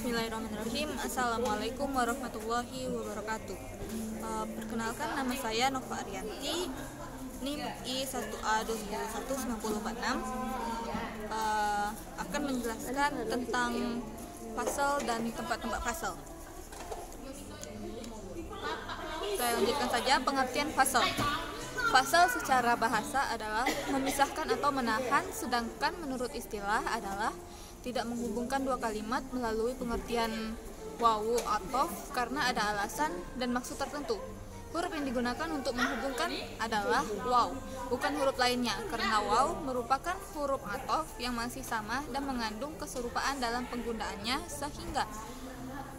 Bismillahirrahmanirrahim. Assalamualaikum warahmatullahi wabarakatuh. Perkenalkan, nama saya Nova Arianti, NIM I1A21946. Akan menjelaskan tentang pasal dan tempat-tempat pasal. Saya lanjutkan saja pengertian pasal. Pasal secara bahasa adalah memisahkan atau menahan, sedangkan menurut istilah adalah tidak menghubungkan dua kalimat melalui pengertian wawu atau karena ada alasan dan maksud tertentu. Huruf yang digunakan untuk menghubungkan adalah waw, bukan huruf lainnya, karena waw merupakan huruf athof yang masih sama dan mengandung keserupaan dalam penggunaannya sehingga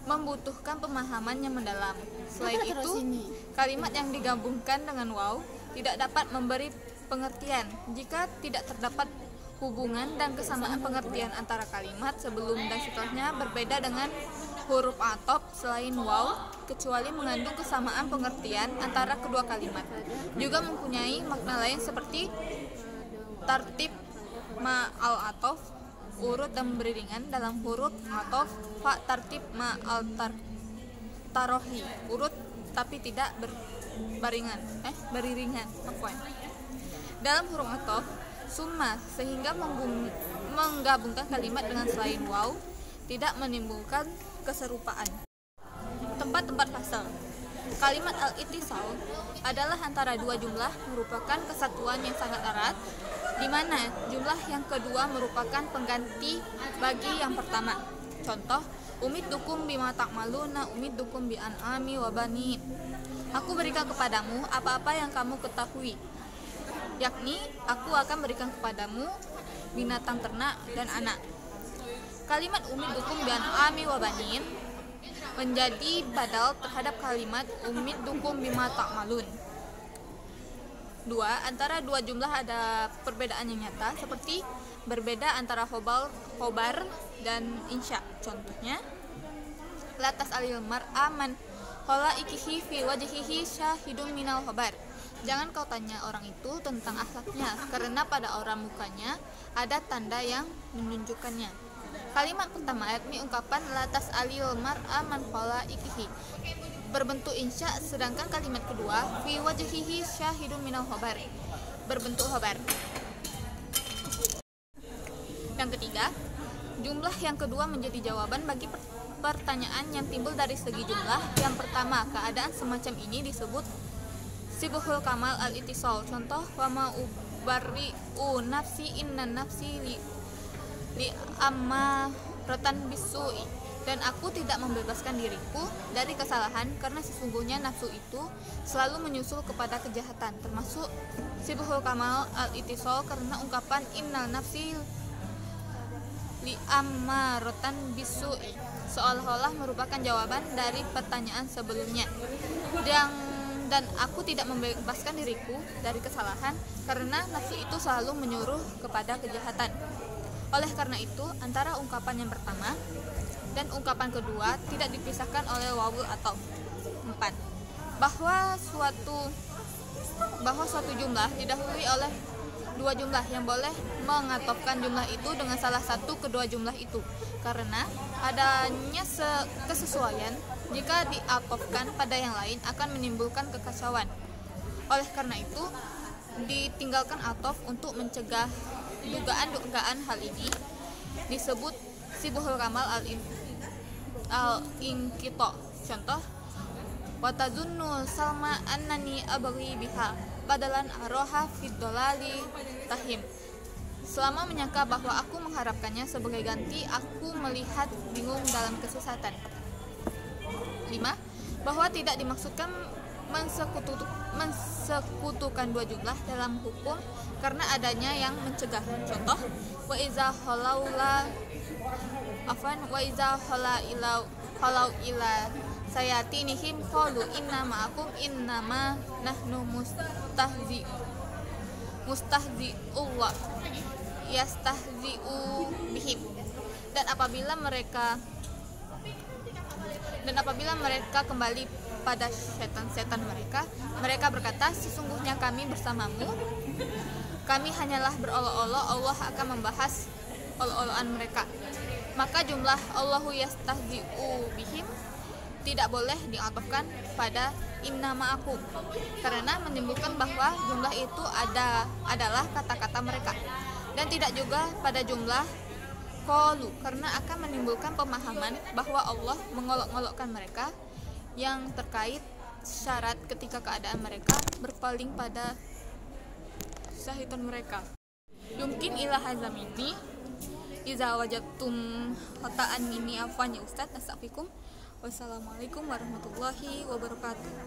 membutuhkan pemahaman yang mendalam. Selain itu, kalimat yang digabungkan dengan waw tidak dapat memberi pengertian jika tidak terdapat hubungan dan kesamaan pengertian antara kalimat sebelum dan setelahnya berbeda dengan huruf athof selain waw, kecuali mengandung kesamaan pengertian antara kedua kalimat. Juga mempunyai makna lain seperti tartib ma'al athof, urut dan beriringan dalam huruf athof, fa tartib ma'al tarohi, urut tapi tidak beriringan. Dalam huruf athof summa, sehingga menggabungkan kalimat dengan selain waw tidak menimbulkan keserupaan. Tempat-tempat pasal. Kalimat al-ittisal adalah antara dua jumlah merupakan kesatuan yang sangat erat, di mana jumlah yang kedua merupakan pengganti bagi yang pertama. Contoh, umiddukum bima ta'maluna umiddukum bi an'ami wa bani. Aku berikan kepadamu apa-apa yang kamu ketahui, yakni aku akan berikan kepadamu binatang ternak dan anak. Kalimat umiddukum bi an'ami wa banin menjadi badal terhadap kalimat umiddukum bima ta'malun. Antara dua jumlah ada perbedaan yang nyata, seperti berbeda antara khobar dan insya. Contohnya, latas alil mar'a man khalaikihi fi wajhihi syahidun minal khobar. Jangan kau tanya orang itu tentang akhlaknya, karena pada orang mukanya ada tanda yang menunjukkannya. Kalimat pertama yakni ungkapan latas alil mar'a man khalaikihi berbentuk insya, sedangkan kalimat kedua fi wajhihi syahidun minal khobar berbentuk khobar. Yang ketiga, jumlah yang kedua menjadi jawaban bagi pertanyaan yang timbul dari segi jumlah yang pertama. Keadaan semacam ini disebut sibhul kamal al-ittisal. Contoh, wa ma ubarri'u nafsi inna nafsi li amma rotan bisu'i, dan aku tidak membebaskan diriku dari kesalahan karena sesungguhnya nafsu itu selalu menyusul kepada kejahatan. Termasuk sibhul kamal al-ittisal karena ungkapan innal nafsi li amma rotan bisu'i seolah-olah merupakan jawaban dari pertanyaan sebelumnya. Dan aku tidak membebaskan diriku dari kesalahan karena nafsu itu selalu menyuruh kepada kejahatan. Oleh karena itu, antara ungkapan yang pertama dan ungkapan kedua tidak dipisahkan oleh wawul atau 4. Bahwa suatu jumlah didahului oleh dua jumlah yang boleh mengatofkan jumlah itu dengan salah satu kedua jumlah itu, karena adanya kesesuaian. Jika diatofkan pada yang lain akan menimbulkan kekacauan. Oleh karena itu, ditinggalkan atof untuk mencegah dugaan hal ini disebut sibhul kamal al-inqita. Contoh, wa tazunnu salma annani abghi biha badalan aroha fid dolali tahim. Selama menyangka bahwa aku mengharapkannya sebagai ganti aku melihat bingung dalam kesesatan. 5. Bahwa tidak dimaksudkan mensekutukan dua jumlah dalam hukum karena adanya yang mencegah. Contoh, wa iza khalau ila sayatinihim qalu inna ma'akum innama nahnu mustahzi'ullah yastahzi'u bihim. Dan apabila mereka kembali pada setan-setan mereka berkata, sesungguhnya kami bersamamu, kami hanyalah berolok-olok, Allah akan membahas olok-olokan mereka. Maka jumlah Allahu yastahzi'u bihim tidak boleh diatofkan pada inna ma'akum, karena menimbulkan bahwa jumlah itu adalah kata-kata mereka, dan tidak juga pada jumlah qalu, karena akan menimbulkan pemahaman bahwa Allah mengolok-olokkan mereka yang terkait syarat ketika keadaan mereka berpaling pada syaitan mereka. Yumkin ila hazam ini iza wajadtum khata'an minni afwan ya Ustaz. Astaghfirukum. Wassalamualaikum warahmatullahi wabarakatuh.